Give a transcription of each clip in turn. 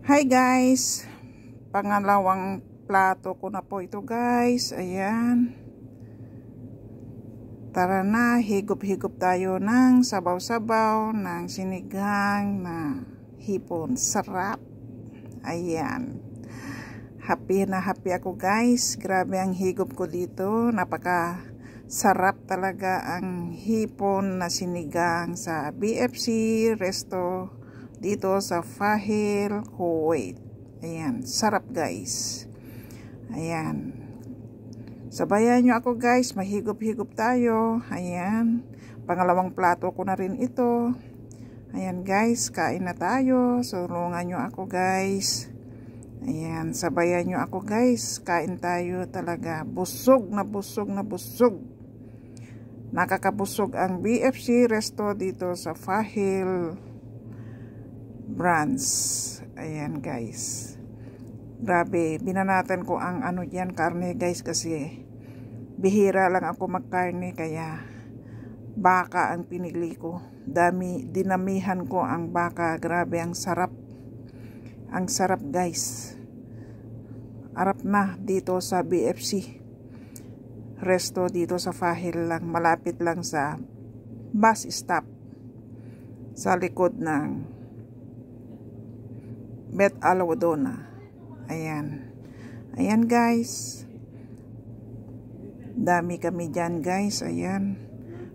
Hi guys, pangalawang plato ko na po ito guys. Ayan, tara na, higop-higop tayo ng sabaw-sabaw ng sinigang na hipon. Sarap. Ayan, happy na happy ako guys. Grabe ang higop ko dito. Napaka sarap talaga ang hipon na sinigang sa BFC Resto dito sa Fahil, Kuwait. Ayan, sarap guys. Ayan, sabayan nyo ako guys, mahigop-higop tayo. Ayan, pangalawang plato ko na rin ito. Ayan guys, kain na tayo. Sulungan nyo ako guys. Ayan, sabayan nyo ako guys. Kain tayo talaga. Busog na busog na busog. Nakakabusog ang BFC Resto dito sa Fahil branch. Ayan guys, grabe, binanatan ko ang ano diyan, karne guys, kasi bihira lang ako magkarne, kaya baka ang pinili ko. Dinamihan ko ang baka. Grabe, ang sarap guys. Arap na dito sa BFC Resto dito sa Fahil lang, malapit lang sa bus stop sa likod ng Bet Alwadona. Ayan. Ayan guys. Dami kami dyan guys. Ayan.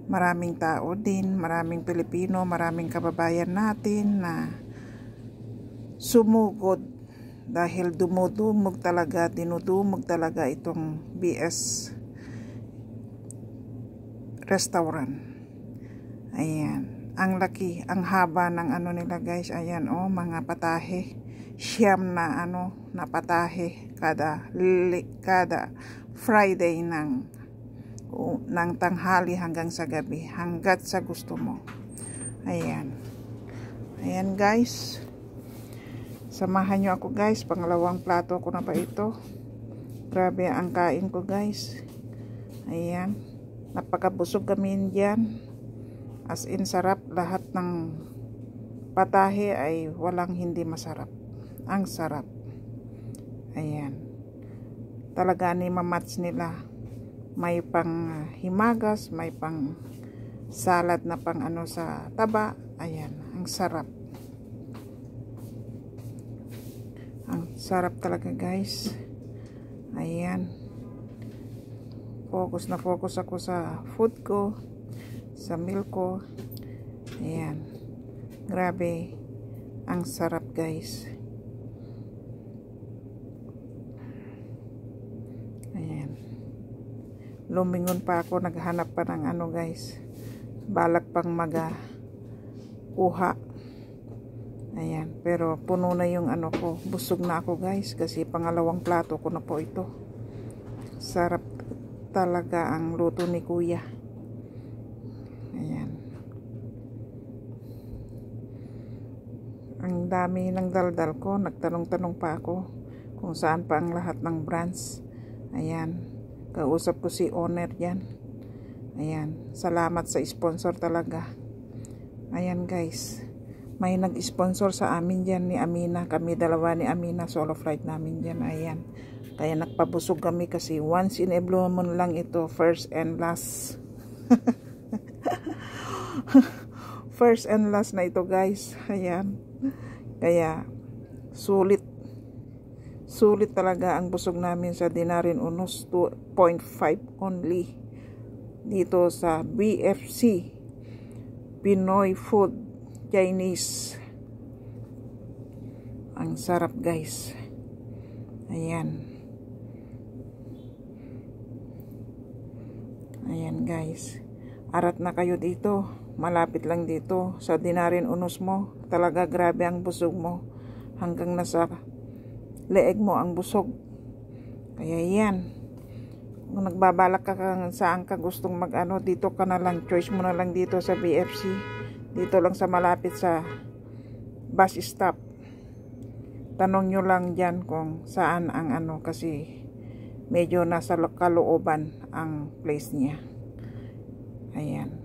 Maraming tao din. Maraming Pilipino. Maraming kababayan natin na sumugod. Dahil dinudumog talaga itong BS restaurant. Ayan. Ang laki, ang haba ng ano nila guys. Ayan, oh, mga patahe. Siyam na ano, na patahe kada Friday ng tanghali hanggang sa gabi, hanggat sa gusto mo. Ayan. Ayan guys. Samahan nyo ako guys. Pangalawang plato ko na pa ito. Grabe ang kain ko guys. Ayan. Napakabusog kami dyan. As in, sarap. Lahat ng patahe ay walang hindi masarap. Ang sarap. Ayan. Talaga ni mamats nila. May pang himagas, may pang salad na pang ano sa taba. Ayan. Ang sarap. Ang sarap talaga guys. Ayan. Focus na focus ako sa food ko, sa meal ko. Ayan. Grabe. Ang sarap guys. Ayan. Lumingon pa ako. Naghanap pa ng ano guys. Balak pang kuha. Ayan. Pero puno na yung ano ko. Busog na ako guys. Kasi pangalawang plato ko na po ito. Sarap talaga ang luto ni Kuya. Ayan. Ang dami ng daldal ko. Nagtanong-tanong pa ako kung saan pa ang lahat ng branch. Ayan. Kausap ko si owner yan. Ayan. Salamat sa sponsor talaga. Ayan guys. May nag-sponsor sa amin dyan ni Amina. Kami dalawa ni Amina. Solo flight namin dyan. Ayan. Kaya nagpabusog kami kasi once in a blue moon lang ito. First and last. First and last na ito guys. Ayan. Kaya sulit talaga ang busog namin sa Dinarin Unos. 2.5 only dito sa BFC Pinoy Food Chinese. Ang sarap guys. Ayan. Ayan guys. Arat na kayo dito. Malapit lang dito sa Dinarin Unos mo. Talaga grabe ang busog mo. Hanggang nasa leeg mo ang busog. Kaya yan. Kung nagbabalak ka saan ka gustong mag-ano, dito ka na lang. Choice mo na lang dito sa BFC. Dito lang sa malapit sa bus stop. Tanong nyo lang dyan kung saan ang ano, kasi medyo nasa kalooban ang place niya. Ayan.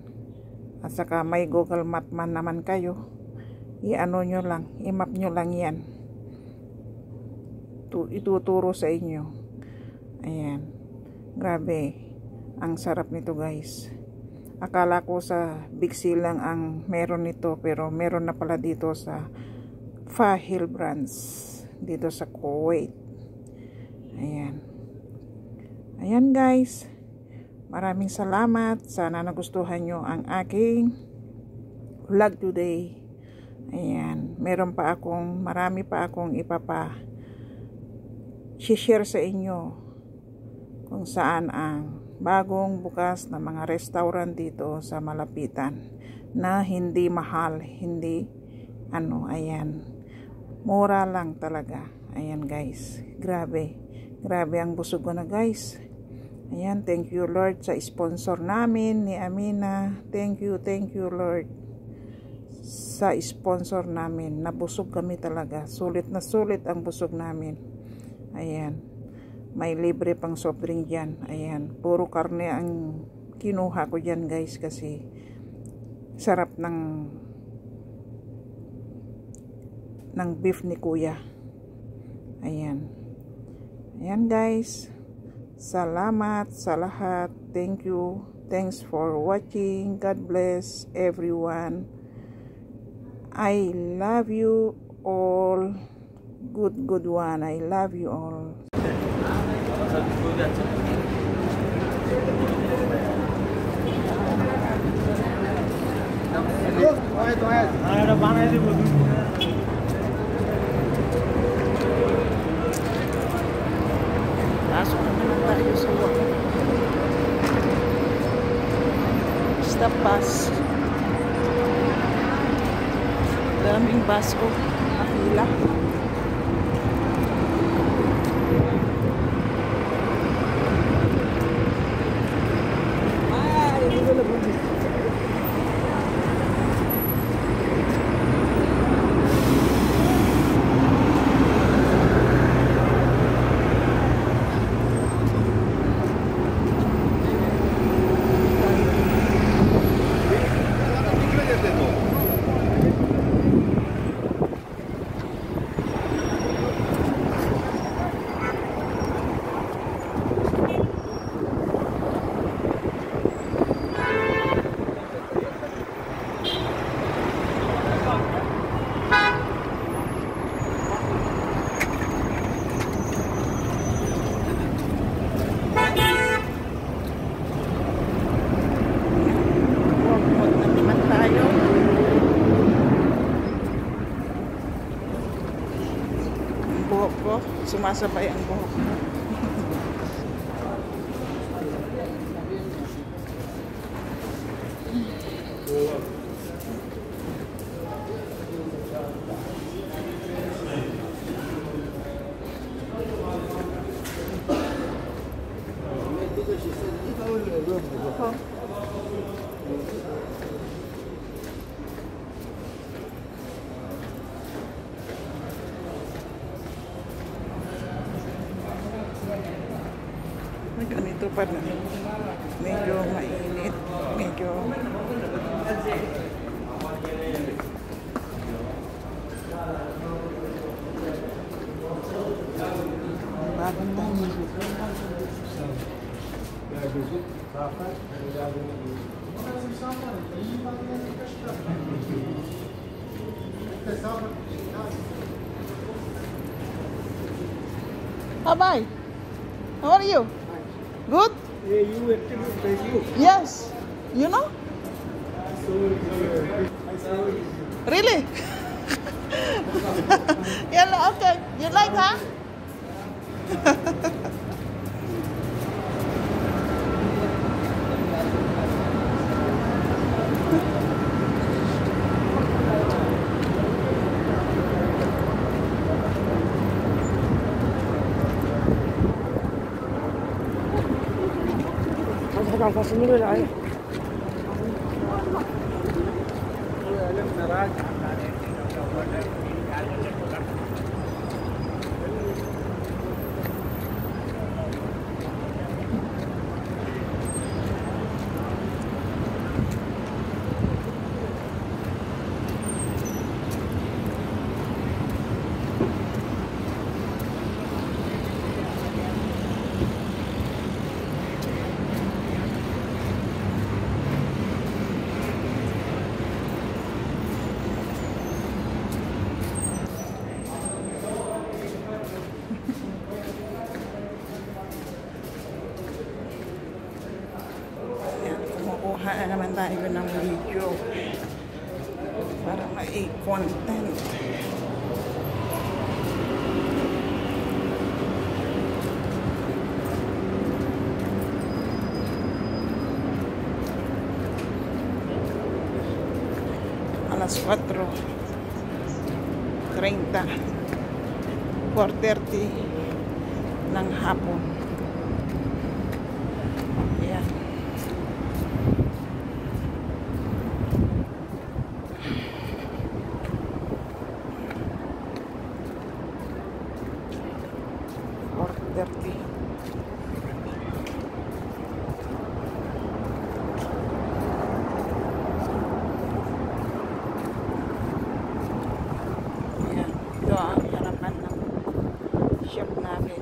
At saka may Google Map man naman kayo. I-ano nyo lang, i-map nyo lang yan. ituturo sa inyo. Ayan. Grabe. Ang sarap nito guys. Akala ko sa Big C lang ang meron nito, pero meron na pala dito sa Fahil Brands dito sa Kuwait. Ayan. Ayan guys. Maraming salamat. Sana nagustuhan nyo ang aking vlog today. Ayan. Marami pa akong share sa inyo kung saan ang bagong bukas na mga restaurant dito sa malapitan na hindi mahal, ayan, mura lang talaga. Ayan guys, grabe ang busog ko na guys. Ayan, thank you Lord sa sponsor namin ni Amina. Thank you Lord sa sponsor namin. Nabusog kami talaga, sulit na sulit ang busog namin. Ayan, may libre pang soft drink dyan. Ayan, puro karne ang kinuha ko dyan guys, kasi sarap ng beef ni kuya. Ayan guys, salamat sa lahat. Thanks for watching. God bless everyone. I love you all. Good one. I love you all. Pasok naman tayo sa stop bus. Daming bus ko nakila. Buhok ko, sumasabay ang buhok ko. Ganito pa na. Medyo mainit. Medyo bagong dami. Bye-bye. How are you? Good? Yeah, you interviewed Facebook. Yes. You know? I saw it. Really? Yeah, okay. You like that? tayo ng video para mai-content. Alas 4:30, 4:30 ng hapon. Ayan. Ito ang harapan ng shop namin.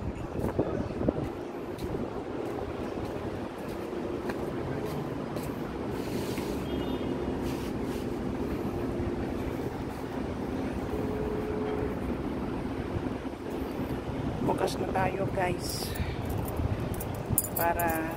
Bukas na tayo guys para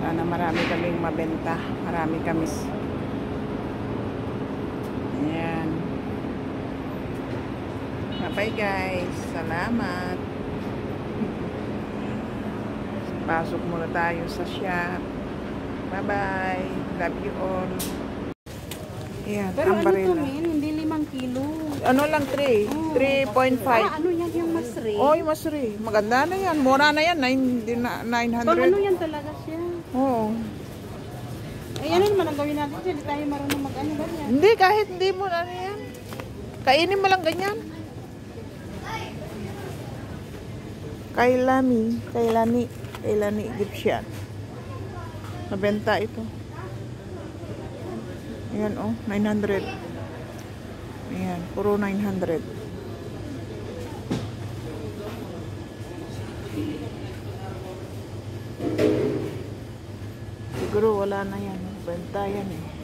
sana marami kaming mabenta. Marami kami. Ayan. Bye guys. Salamat. Pasok muna tayo sa shop. Bye bye. Love you all. Ayan. Pero ang ano barila. to, min? Hindi 5 kilo. Ano lang 3? 3.5. Ano yan yung masri? Oy, masri. Maganda na yan. Mura na yan. 900. Pang ano yan talaga siya. Oo. Ay, ano naman ang gawin natin siya? Hindi tayo marunong mag-ano ganyan. Hindi, kahit hindi mo ano yan. Kainin mo lang ganyan. Kailani Egyptian. Nabenta ito. Ayan oh, 900. Ayan, puro 900. Siguro wala na yan. Benta yan eh.